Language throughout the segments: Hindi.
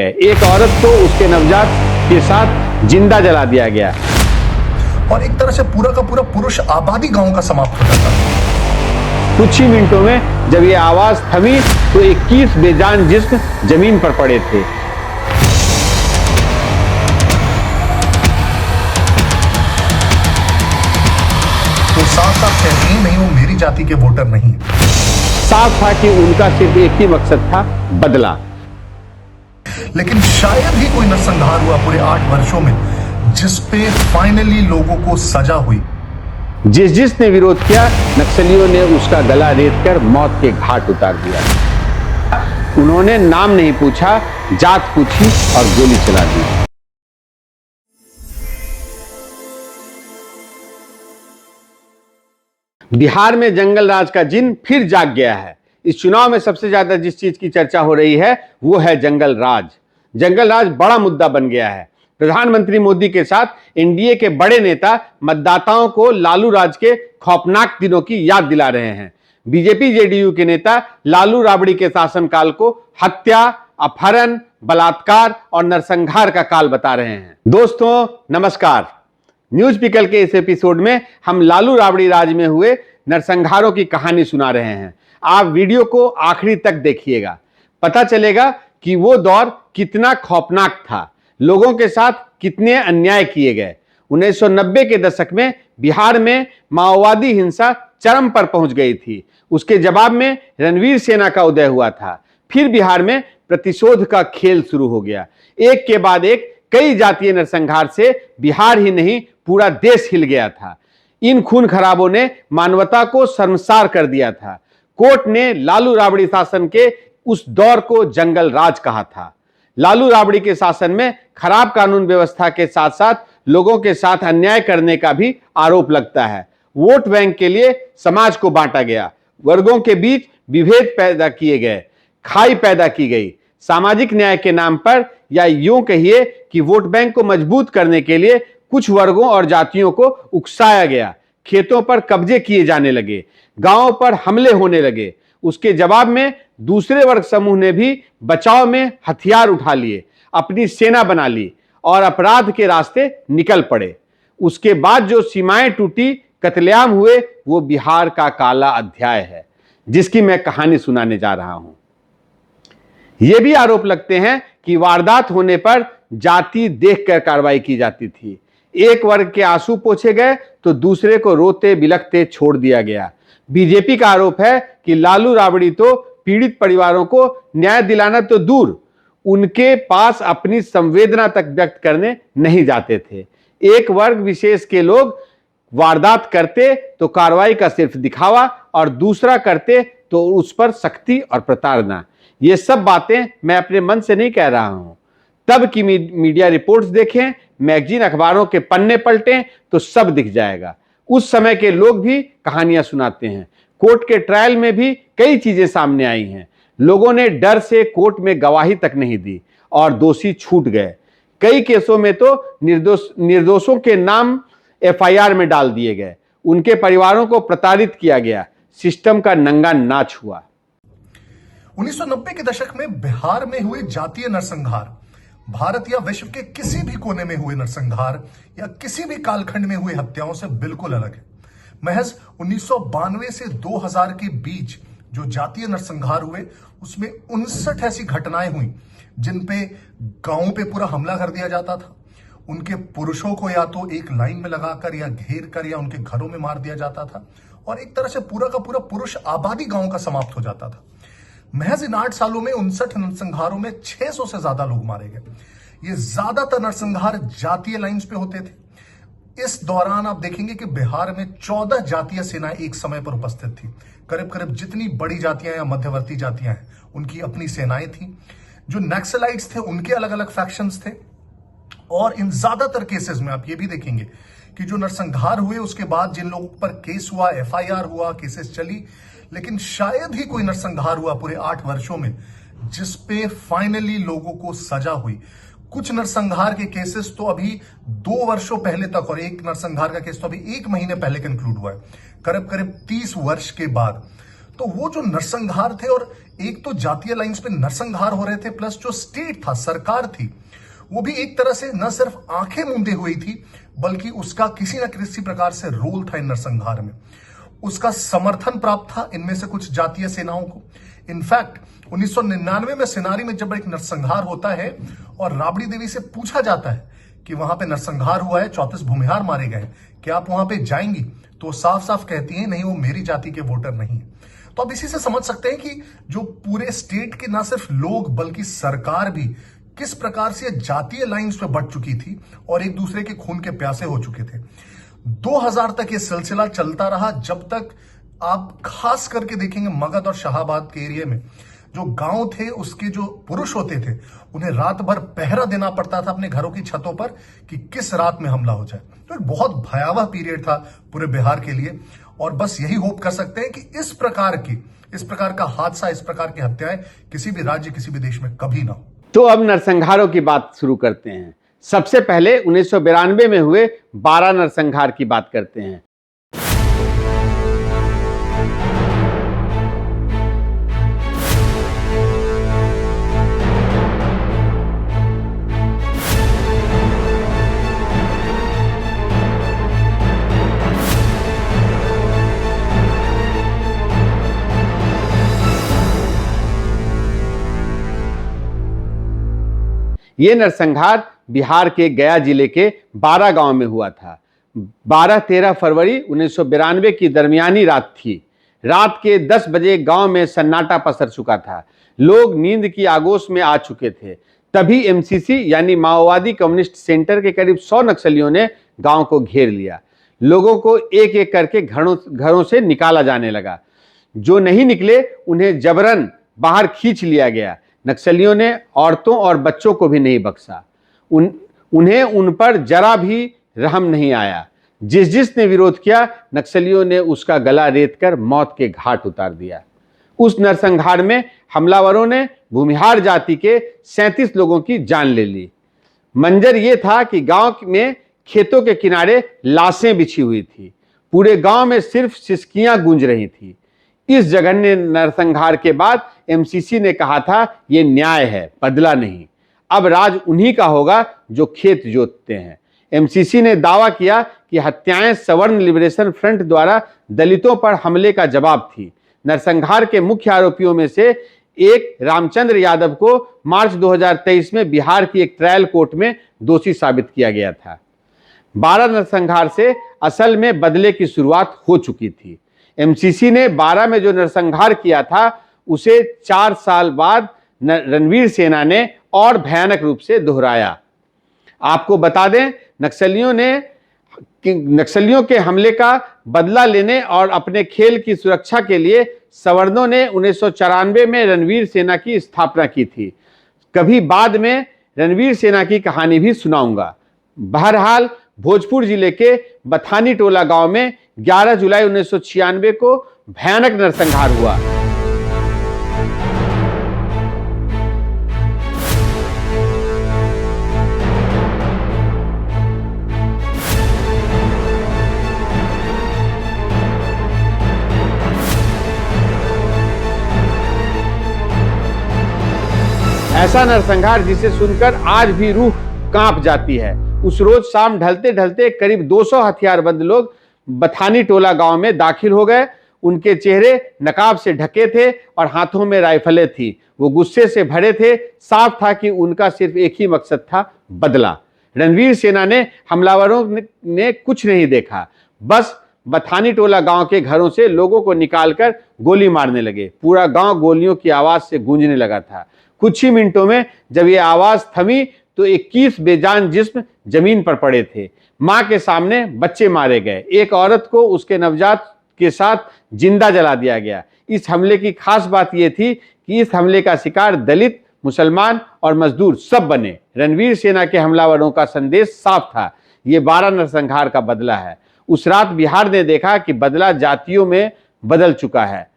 एक औरत को उसके नवजात के साथ जिंदा जला दिया गया और एक तरह से पूरा का पूरा पुरुष आबादी गांव का समाप्त हो जाता है। कुछ ही मिनटों में जब ये आवाज थमी तो 21 बेजान जिस्म जमीन पर पड़े थे। तो साफ साफ कहते ही नहीं, वो मेरी जाति के वोटर नहीं। साफ था कि उनका सिर्फ एक ही मकसद था, बदला। लेकिन शायद ही कोई नरसंहार हुआ पूरे 8 वर्षों में जिसपे फाइनली लोगों को सजा हुई। जिसने विरोध किया, नक्सलियों ने उसका गला रेतकर मौत के घाट उतार दिया। उन्होंने नाम नहीं पूछा, जात पूछी और गोली चला दी। बिहार में जंगल राज का जिन फिर जाग गया है। इस चुनाव में सबसे ज्यादा जिस चीज की चर्चा हो रही है वो है जंगल राज। जंगल राज बड़ा मुद्दा बन गया है। प्रधानमंत्री मोदी के साथ एनडीए के बड़े नेता मतदाताओं को लालू राज के खौफनाक दिनों की याद दिला रहे हैं। बीजेपी जेडीयू के नेता लालू राबड़ी के शासनकाल को हत्या, अपहरण, बलात्कार और नरसंहार का काल बता रहे हैं। दोस्तों नमस्कार। न्यूज पिकल के इस एपिसोड में हम लालू राबड़ी राज में हुए नरसंहारों की कहानी सुना रहे हैं। आप वीडियो को आखिरी तक देखिएगा, पता चलेगा कि वो दौर कितना खौफनाक था, लोगों के साथ कितने अन्याय किए गए। 1990 के दशक में बिहार में माओवादी हिंसा चरम पर पहुंच गई थी। उसके जवाब में रणवीर सेना का उदय हुआ था। फिर बिहार में प्रतिशोध का खेल शुरू हो गया। एक के बाद एक कई जातीय नरसंहार से बिहार ही नहीं पूरा देश हिल गया था। इन खून खराबों ने मानवता को शर्मसार कर दिया था। कोर्ट ने लालू राबड़ी शासन के उस दौर को जंगल राज कहा था। लालू राबड़ी के शासन में खराब कानून व्यवस्था के साथ साथ लोगों के साथ अन्याय करने का भी आरोप लगता है। वोट बैंक के लिए समाज को बांटा गया, वर्गों के बीच विभेद पैदा किए गए, खाई पैदा की गई। सामाजिक न्याय के नाम पर, या यूं कहिए कि वोट बैंक को मजबूत करने के लिए कुछ वर्गों और जातियों को उकसाया गया। खेतों पर कब्जे किए जाने लगे, गांवों पर हमले होने लगे। उसके जवाब में दूसरे वर्ग समूह ने भी बचाव में हथियार उठा लिए, अपनी सेना बना ली और अपराध के रास्ते निकल पड़े। उसके बाद जो सीमाएं टूटी, कत्लेआम हुए, वो बिहार का काला अध्याय है जिसकी मैं कहानी सुनाने जा रहा हूं। ये भी आरोप लगते हैं कि वारदात होने पर जाति देखकर कार्रवाई की जाती थी। एक वर्ग के आंसू पोंछे गए तो दूसरे को रोते बिलखते छोड़ दिया गया। बीजेपी का आरोप है कि लालू राबड़ी तो पीड़ित परिवारों को न्याय दिलाना तो दूर, उनके पास अपनी संवेदना तक व्यक्त करने नहीं जाते थे। एक वर्ग विशेष के लोग वारदात करते तो कार्रवाई का सिर्फ दिखावा और दूसरा करते तो उस पर सख्ती और प्रताड़ना। ये सब बातें मैं अपने मन से नहीं कह रहा हूं। तब की मीडिया रिपोर्ट्स देखें, मैगजीन अखबारों के पन्ने पलटें तो सब दिख जाएगा। उस समय के लोग भी कहानियां सुनाते हैं। कोर्ट के ट्रायल में भी कई चीजें सामने आई हैं। लोगों ने डर से कोर्ट में गवाही तक नहीं दी और दोषी छूट गए। कई केसों में तो निर्दोषों के नाम एफआईआर में डाल दिए गए। उनके परिवारों को प्रताड़ित किया गया। सिस्टम का नंगा नाच हुआ। 1990 के दशक में बिहार में हुए जातीय नरसंहार भारत या विश्व के किसी भी कोने में हुए नरसंहार या किसी भी कालखंड में हुई हत्याओं से बिल्कुल अलग है। महज 1992 से 2000 के बीच जो जातीय नरसंहार हुए उसमें 59 ऐसी घटनाएं हुई जिन पे गांवों पे पूरा हमला कर दिया जाता था। उनके पुरुषों को या तो एक लाइन में लगाकर या घेर कर या उनके घरों में मार दिया जाता था और एक तरह से पूरा का पूरा पुरुष आबादी गांव का समाप्त हो जाता था। महज इन 8 सालों में 59 नरसंहारों में 600 से ज्यादा लोग मारे गए। ये ज्यादातर नरसंहार जातीय लाइंस पे होते थे। इस दौरान आप देखेंगे कि बिहार में 14 जातीय सेनाएं एक समय पर उपस्थित थी। करीब करीब जितनी बड़ी जातियां या मध्यवर्ती जातियां हैं उनकी अपनी सेनाएं थी। जो नक्सलाइट्स थे उनके अलग अलग फैक्शंस थे। और इन ज्यादातर केसेस में आप ये भी देखेंगे कि जो नरसंहार हुए उसके बाद जिन लोगों पर केस हुआ, एफआईआर हुआ, केसेस चली, लेकिन शायद ही कोई नरसंहार हुआ पूरे 8 वर्षों में जिसपे फाइनली लोगों को सजा हुई। कुछ नरसंहार के केसेस तो अभी 2 वर्षों पहले तक, और एक नरसंहार का केस तो अभी 1 महीने पहले कंक्लूड हुआ है, करीब करीब 30 वर्ष के बाद। तो वो जो नरसंहार थे, और एक तो जातीय लाइंस पे नरसंहार हो रहे थे, प्लस जो स्टेट था, सरकार थी, वो भी एक तरह से न सिर्फ आंखें मूंदे हुई थी, बल्कि उसका किसी न किसी प्रकार से रोल था इन नरसंहार में। उसका समर्थन प्राप्त था इनमें से कुछ जातीय सेनाओं को। इनफैक्ट 1999 में सिनारी में जब एक नरसंहार होता है और राबड़ी देवी से पूछा जाता है कि वहां पे नरसंहार हुआ है, 34 भूमिहार मारे गए, क्या आप वहां पे जाएंगी, तो साफ साफ कहती हैं नहीं, वो मेरी जाति के वोटर नहीं है। तो आप इसी से समझ सकते हैं कि जो पूरे स्टेट के ना सिर्फ लोग बल्कि सरकार भी किस प्रकार से जातीय लाइंस पे बढ़ चुकी थी और एक दूसरे के खून के प्यासे हो चुके थे। 2000 तक ये सिलसिला चलता रहा, जब तक आप खास करके देखेंगे मगध और शाहाबाद के एरिया में जो गांव थे, उसके जो पुरुष होते थे, उन्हें रात भर पहरा देना पड़ता था अपने घरों की छतों पर कि किस रात में हमला हो जाए। तो एक बहुत भयावह पीरियड था पूरे बिहार के लिए, और बस यही होप कर सकते हैं कि इस प्रकार का हादसा, इस प्रकार की हत्याएं किसी भी राज्य, किसी भी देश में कभी ना हो। तो अब नरसंहारों की बात शुरू करते हैं। सबसे पहले 1992 में हुए 12 नरसंहार की बात करते हैं। ये नरसंहार बिहार के गया जिले के 12 गांव में हुआ था। 12-13 फरवरी 1992 की दरमियानी रात थी। रात के 10 बजे गांव में सन्नाटा पसर चुका था। लोग नींद की आगोश में आ चुके थे। तभी एमसीसी यानी माओवादी कम्युनिस्ट सेंटर के करीब 100 नक्सलियों ने गांव को घेर लिया। लोगों को एक एक करके घरों से निकाला जाने लगा। जो नहीं निकले उन्हें जबरन बाहर खींच लिया गया। नक्सलियों ने औरतों और बच्चों को भी नहीं बख्शा। उन्हें उन पर जरा भी रहम नहीं आया। जिसने विरोध किया, नक्सलियों ने उसका गला रेत कर मौत के घाट उतार दिया। उस नरसंहार में हमलावरों ने भूमिहार जाति के 37 लोगों की जान ले ली। मंजर यह था कि गांव में खेतों के किनारे लाशें बिछी हुई थी। पूरे गांव में सिर्फ सिसकियां गूंज रही थी। इस जघन्य नरसंहार के बाद एमसीसी ने कहा था, यह न्याय है, बदला नहीं। अब राज उन्हीं का होगा जो खेत जोतते हैं। एमसीसी ने दावा किया कि हत्याएं सवर्ण लिबरेशन फ्रंट द्वारा दलितों पर हमले का जवाब थी। नरसंहार के मुख्य आरोपियों में से एक रामचंद्र यादव को मार्च 2023 में बिहार की एक ट्रायल कोर्ट में दोषी साबित किया गया था। 12 नरसंहार से असल में बदले की शुरुआत हो चुकी थी। एमसीसी ने 12 में जो नरसंहार किया था उसे 4 साल बाद रणवीर सेना ने और भयानक रूप से दोहराया। आपको बता दें, नक्सलियों के हमले का बदला लेने और अपने खेल की सुरक्षा के लिए सवर्णों ने 1994 में रणवीर सेना की स्थापना की थी। कभी बाद में रणवीर सेना की कहानी भी सुनाऊंगा। बहरहाल भोजपुर जिले के बथानी टोला गांव में 11 जुलाई 1996 को भयानक नरसंहार हुआ। ऐसा नरसंहार जिसे सुनकर आज भी रूह कांप जाती है। उस रोज शाम ढलते ढलते करीब 200 हथियारबंद लोग बथानी टोला गांव में दाखिल हो गए। उनके चेहरे नकाब से ढके थे और हाथों में राइफलें थी। वो गुस्से से भरे थे। साफ था कि उनका सिर्फ एक ही मकसद था, बदला। रणवीर सेना ने हमलावरों ने कुछ नहीं देखा, बस बथानी टोला गांव के घरों से लोगों को निकालकर गोली मारने लगे। पूरा गांव गोलियों की आवाज से गूंजने लगा था। कुछ ही मिनटों में जब ये आवाज थमी तो 21 बेजान जिस्म जमीन पर पड़े थे। मां के सामने बच्चे मारे गए। एक औरत को उसके नवजात के साथ जिंदा जला दिया गया। इस हमले की खास बात यह थी कि इस हमले का शिकार दलित, मुसलमान और मजदूर सब बने। रणवीर सेना के हमलावरों का संदेश साफ था, ये 12 नरसंहार का बदला है। उस रात बिहार ने देखा कि बदला जातियों में बदल चुका है।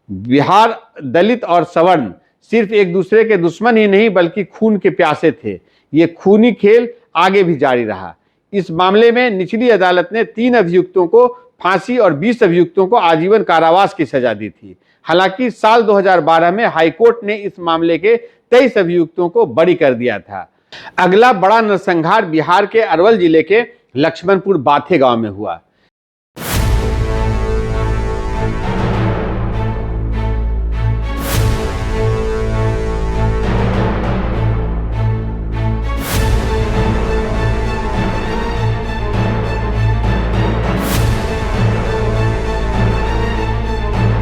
बिहार दलित और सवर्ण सिर्फ एक दूसरे के दुश्मन ही नहीं बल्कि खून के प्यासे थे। ये खूनी खेल आगे भी जारी रहा। इस मामले में निचली अदालत ने 3 अभियुक्तों को फांसी और 20 अभियुक्तों को आजीवन कारावास की सजा दी थी। हालांकि साल 2012 में हाईकोर्ट ने इस मामले के 23 अभियुक्तों को बरी कर दिया था। अगला बड़ा नरसंहार बिहार के अरवल जिले के लक्ष्मणपुर बाथे गांव में हुआ।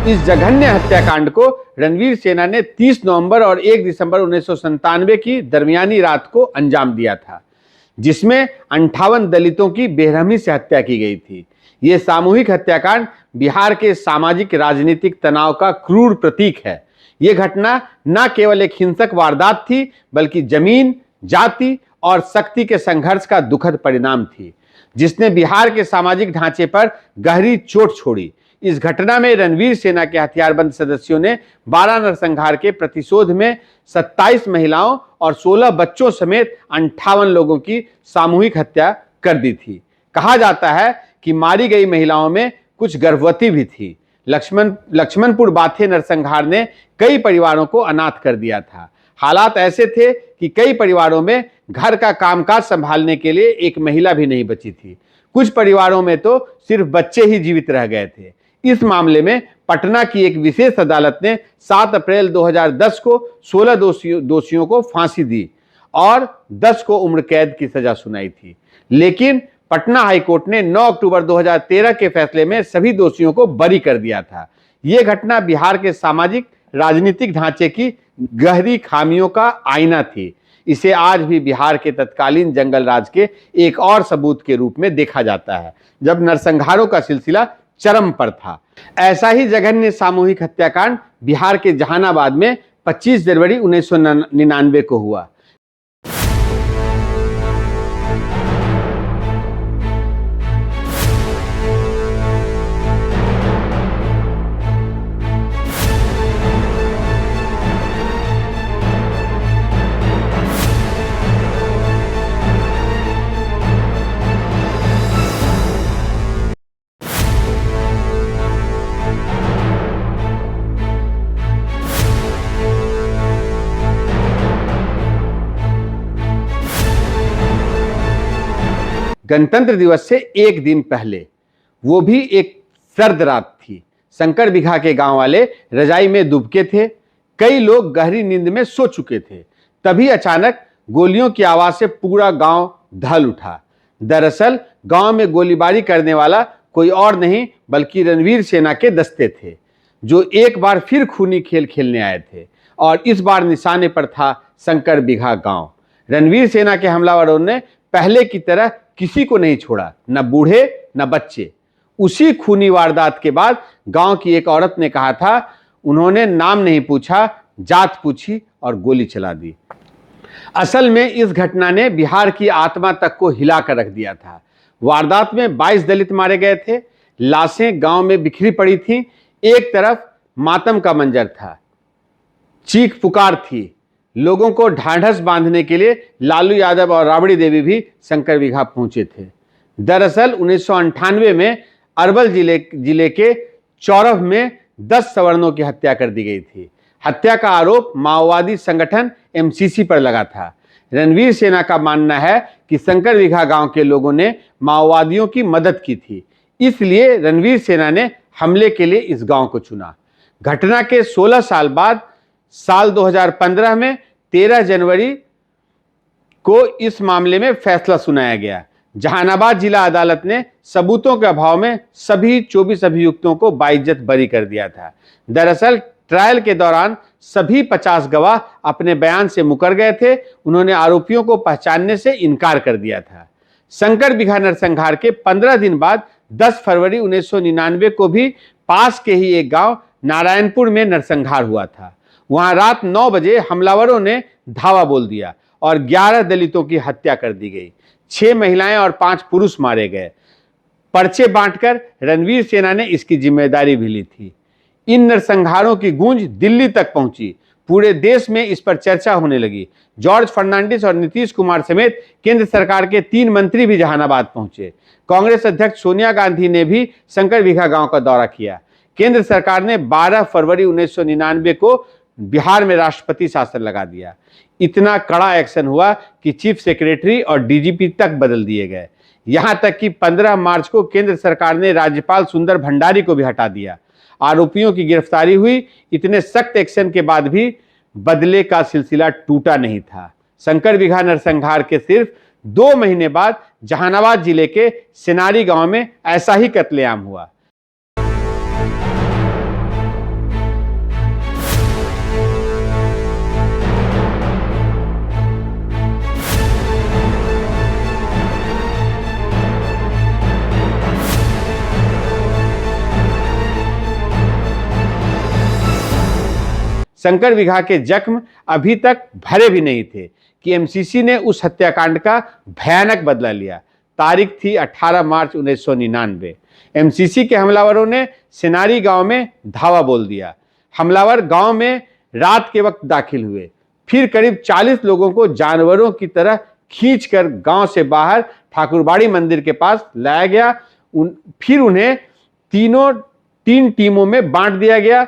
इस जघन्य हत्याकांड को रणवीर सेना ने 30 नवंबर और 1 दिसंबर 1997 की दरमियानी रात को अंजाम दिया था, जिसमें 58 दलितों की बेरहमी से हत्या की गई थी। यह सामूहिक हत्याकांड बिहार के सामाजिक राजनीतिक तनाव का क्रूर प्रतीक है। यह घटना न केवल एक हिंसक वारदात थी, बल्कि जमीन, जाति और शक्ति के संघर्ष का दुखद परिणाम थी, जिसने बिहार के सामाजिक ढांचे पर गहरी चोट छोड़ी। इस घटना में रणवीर सेना के हथियारबंद सदस्यों ने 12 नरसंहार के प्रतिशोध में 27 महिलाओं और 16 बच्चों समेत 58 लोगों की सामूहिक हत्या कर दी थी। कहा जाता है कि मारी गई महिलाओं में कुछ गर्भवती भी थी। लक्ष्मणपुर बाथे नरसंहार ने कई परिवारों को अनाथ कर दिया था। हालात ऐसे थे कि कई परिवारों में घर का कामकाज संभालने के लिए एक महिला भी नहीं बची थी। कुछ परिवारों में तो सिर्फ बच्चे ही जीवित रह गए थे। इस मामले में पटना की एक विशेष अदालत ने 7 अप्रैल 2010 को 16 दोषियों को फांसी दी और 10 को उम्र कैद की सजा सुनाई थी। लेकिन पटना हाईकोर्ट ने 9 अक्टूबर 2013 के फैसले में सभी दोषियों को बरी कर दिया था। यह घटना बिहार के सामाजिक राजनीतिक ढांचे की गहरी खामियों का आईना थी। इसे आज भी बिहार के तत्कालीन जंगल राज के एक और सबूत के रूप में देखा जाता है, जब नरसंहारों का सिलसिला चरम पर था। ऐसा ही जघन्य सामूहिक हत्याकांड बिहार के जहानाबाद में 25 जनवरी 1999 को हुआ। गणतंत्र दिवस से एक दिन पहले, वो भी एक सर्द रात थी। शंकर बिगहा के गांव वाले रजाई में दुबके थे। कई लोग गहरी नींद में सो चुके थे। तभी अचानक गोलियों की आवाज से पूरा गांव ढल उठा। दरअसल गांव में गोलीबारी करने वाला कोई और नहीं बल्कि रणवीर सेना के दस्ते थे, जो एक बार फिर खूनी खेल खेलने आए थे और इस बार निशाने पर था शंकर बिगहा गांव। रणवीर सेना के हमलावरों ने पहले की तरह किसी को नहीं छोड़ा, न बूढ़े न बच्चे। उसी खूनी वारदात के बाद गांव की एक औरत ने कहा था, उन्होंने नाम नहीं पूछा, जात पूछी और गोली चला दी। असल में इस घटना ने बिहार की आत्मा तक को हिला कर रख दिया था। वारदात में 22 दलित मारे गए थे। लाशें गांव में बिखरी पड़ी थीं। एक तरफ मातम का मंजर था, चीख पुकार थी। लोगों को ढांढस बांधने के लिए लालू यादव और राबड़ी देवी भी शंकर बिगहा पहुंचे थे। दरअसल 1998 में अरवल जिले के चौरव में 10 सवर्णों की हत्या कर दी गई थी। हत्या का आरोप माओवादी संगठन एमसीसी पर लगा था। रणवीर सेना का मानना है कि शंकर बिगहा गांव के लोगों ने माओवादियों की मदद की थी, इसलिए रणवीर सेना ने हमले के लिए इस गांव को चुना। घटना के 16 साल बाद साल 2015 में 13 जनवरी को इस मामले में फैसला सुनाया गया। जहानाबाद जिला अदालत ने सबूतों के अभाव में सभी 24 अभियुक्तों को बाइज्जत बरी कर दिया था। दरअसल ट्रायल के दौरान सभी 50 गवाह अपने बयान से मुकर गए थे। उन्होंने आरोपियों को पहचानने से इनकार कर दिया था। शंकर बिगहा नरसंहार के 15 दिन बाद 10 फरवरी 1999 को भी पास के ही एक गांव नारायणपुर में नरसंहार हुआ था। वहां रात 9 बजे हमलावरों ने धावा बोल दिया और 11 दलितों की हत्या कर दी गई। 6 महिलाएं और 5 पुरुष मारे गए। पर्चे बांटकर रणवीर सेना ने इसकी जिम्मेदारी भी ली थी। इन नरसंहारों की गूंज दिल्ली तक पहुंची। पूरे देश में इस पर चर्चा होने लगी। जॉर्ज फर्नांडिस और नीतीश कुमार समेत केंद्र सरकार के 3 मंत्री भी जहानाबाद पहुंचे। कांग्रेस अध्यक्ष सोनिया गांधी ने भी शंकरबिगहा गांव का दौरा किया। केंद्र सरकार ने 12 फरवरी 1999 को बिहार में राष्ट्रपति शासन लगा दिया। इतना कड़ा एक्शन हुआ कि चीफ सेक्रेटरी और डीजीपी तक बदल दिए गए। यहां तक कि 15 मार्च को केंद्र सरकार ने राज्यपाल सुंदर भंडारी को भी हटा दिया। आरोपियों की गिरफ्तारी हुई। इतने सख्त एक्शन के बाद भी बदले का सिलसिला टूटा नहीं था। शंकरबिगहा नरसंहार के सिर्फ 2 महीने बाद जहानाबाद जिले के सेनारी गांव में ऐसा ही कत्लेआम हुआ। शंकरबिगहा के जख्म अभी तक भरे भी नहीं थे कि एमसीसी ने उस हत्याकांड का भयानक बदला लिया। तारीख थी 18 मार्च 1999। एमसीसी के हमलावरों ने सेनारी गांव में धावा बोल दिया। हमलावर गांव में रात के वक्त दाखिल हुए। फिर करीब 40 लोगों को जानवरों की तरह खींचकर गांव से बाहर ठाकुरबाड़ी मंदिर के पास लाया गया। फिर उन्हें 3 टीमों में बांट दिया गया।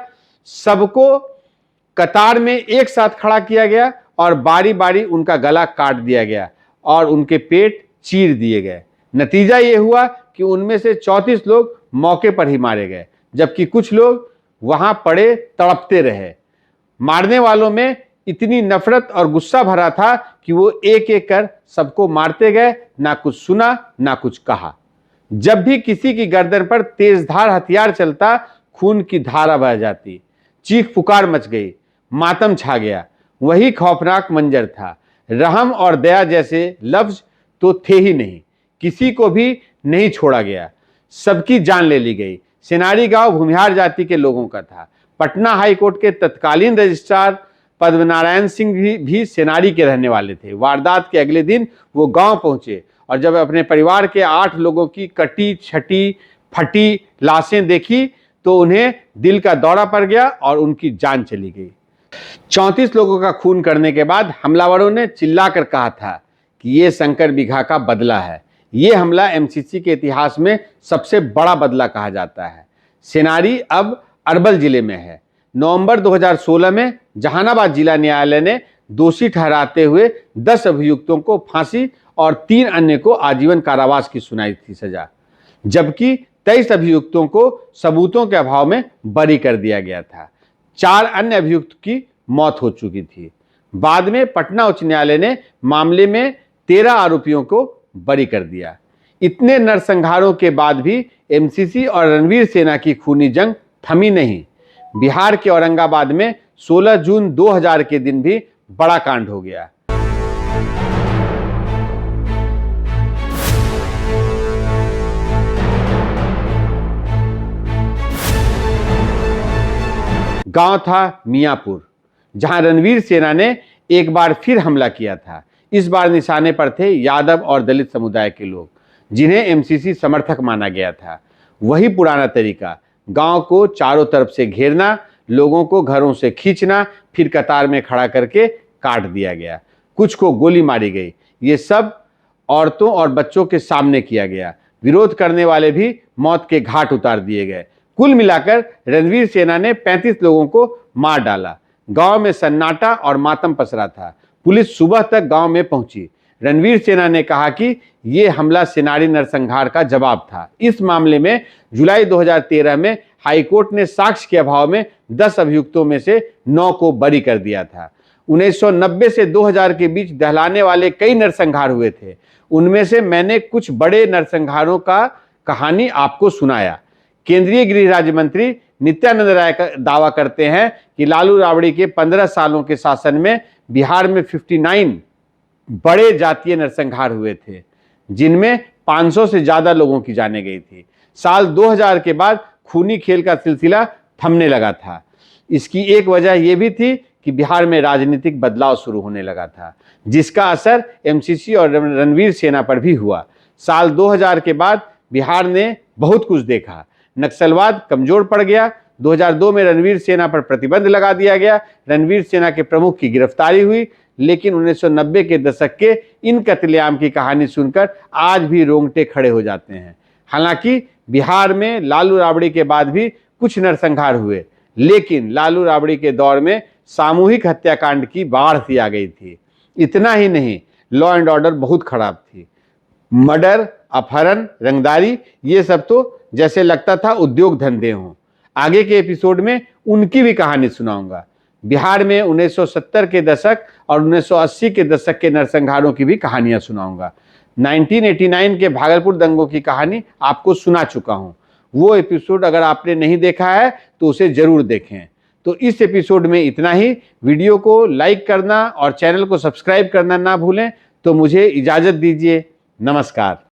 सबको कतार में एक साथ खड़ा किया गया और बारी बारी उनका गला काट दिया गया और उनके पेट चीर दिए गए। नतीजा यह हुआ कि उनमें से 34 लोग मौके पर ही मारे गए, जबकि कुछ लोग वहां पड़े तड़पते रहे। मारने वालों में इतनी नफरत और गुस्सा भरा था कि वो एक एक कर सबको मारते गए, ना कुछ सुना ना कुछ कहा। जब भी किसी की गर्दन पर तेजधार हथियार चलता, खून की धारा बह जाती। चीख पुकार मच गई, मातम छा गया। वही खौफनाक मंजर था। रहम और दया जैसे लफ्ज तो थे ही नहीं। किसी को भी नहीं छोड़ा गया। सबकी जान ले ली गई। सेनारी गांव भूमिहार जाति के लोगों का था। पटना हाईकोर्ट के तत्कालीन रजिस्ट्रार पद्मनारायण सिंह भी सेनारी के रहने वाले थे। वारदात के अगले दिन वो गांव पहुंचे और जब अपने परिवार के 8 लोगों की कटी छटी फटी लाशें देखी तो उन्हें दिल का दौरा पड़ गया और उनकी जान चली गई। 34 लोगों का खून करने के बाद हमलावरों ने चिल्लाकर कहा था कि यह शंकरबिगहा का बदला है। यह हमला एमसीसी के इतिहास में सबसे बड़ा बदला कहा जाता है। सेनारी अब अरवल जिले में है। नवंबर 2016 में जहानाबाद जिला न्यायालय ने दोषी ठहराते हुए 10 अभियुक्तों को फांसी और 3 अन्य को आजीवन कारावास की सुनाई थी सजा, जबकि 23 अभियुक्तों को सबूतों के अभाव में बरी कर दिया गया था। 4 अन्य अभियुक्त की मौत हो चुकी थी। बाद में पटना उच्च न्यायालय ने मामले में 13 आरोपियों को बरी कर दिया। इतने नरसंहारों के बाद भी एमसीसी और रणवीर सेना की खूनी जंग थमी नहीं। बिहार के औरंगाबाद में 16 जून 2000 के दिन भी बड़ा कांड हो गया। गांव था मियापुर, जहां रणवीर सेना ने एक बार फिर हमला किया था। इस बार निशाने पर थे यादव और दलित समुदाय के लोग, जिन्हें एमसीसी समर्थक माना गया था। वही पुराना तरीका, गांव को चारों तरफ से घेरना, लोगों को घरों से खींचना, फिर कतार में खड़ा करके काट दिया गया। कुछ को गोली मारी गई। ये सब औरतों और बच्चों के सामने किया गया। विरोध करने वाले भी मौत के घाट उतार दिए गए। कुल मिलाकर रणवीर सेना ने 35 लोगों को मार डाला। गांव में सन्नाटा और मातम पसरा था। पुलिस सुबह तक गांव में पहुंची। रणवीर सेना ने कहा कि यह हमला सेनारी नरसंहार का जवाब था। इस मामले में जुलाई 2013 में हाईकोर्ट ने साक्ष्य के अभाव में 10 अभियुक्तों में से 9 को बरी कर दिया था। 1990 से 2000 के बीच दहलाने वाले कई नरसंहार हुए थे। उनमें से मैंने कुछ बड़े नरसंहारों का कहानी आपको सुनाया। केंद्रीय गृह राज्य मंत्री नित्यानंद राय का दावा करते हैं कि लालू राबड़ी के 15 सालों के शासन में बिहार में 59 बड़े जातीय नरसंहार हुए थे, जिनमें 500 से ज्यादा लोगों की जानें गई थी। साल 2000 के बाद खूनी खेल का सिलसिला थमने लगा था। इसकी एक वजह यह भी थी कि बिहार में राजनीतिक बदलाव शुरू होने लगा था, जिसका असर एमसीसी और रणवीर सेना पर भी हुआ। साल 2000 के बाद बिहार ने बहुत कुछ देखा। नक्सलवाद कमजोर पड़ गया। 2002 में रणवीर सेना पर प्रतिबंध लगा दिया गया, रणवीर सेना के प्रमुख की गिरफ्तारी हुई। लेकिन 1990 के दशक के इन कत्लेआम की कहानी सुनकर आज भी रोंगटे खड़े हो जाते हैं। हालांकि बिहार में लालू राबड़ी के बाद भी कुछ नरसंहार हुए, लेकिन लालू राबड़ी के दौर में सामूहिक हत्याकांड की बाढ़ सी आ गई थी। इतना ही नहीं, लॉ एंड ऑर्डर बहुत खराब थी। मर्डर, अपहरण, रंगदारी, ये सब तो जैसे लगता था उद्योग धंधे हों। आगे के एपिसोड में उनकी भी कहानी सुनाऊंगा। बिहार में 1970 के दशक और 1980 के दशक के नरसंहारों की भी कहानियां सुनाऊंगा। 1989 के भागलपुर दंगों की कहानी आपको सुना चुका हूं। वो एपिसोड अगर आपने नहीं देखा है तो उसे जरूर देखें। तो इस एपिसोड में इतना ही। वीडियो को लाइक करना और चैनल को सब्सक्राइब करना ना भूलें। तो मुझे इजाजत दीजिए। नमस्कार।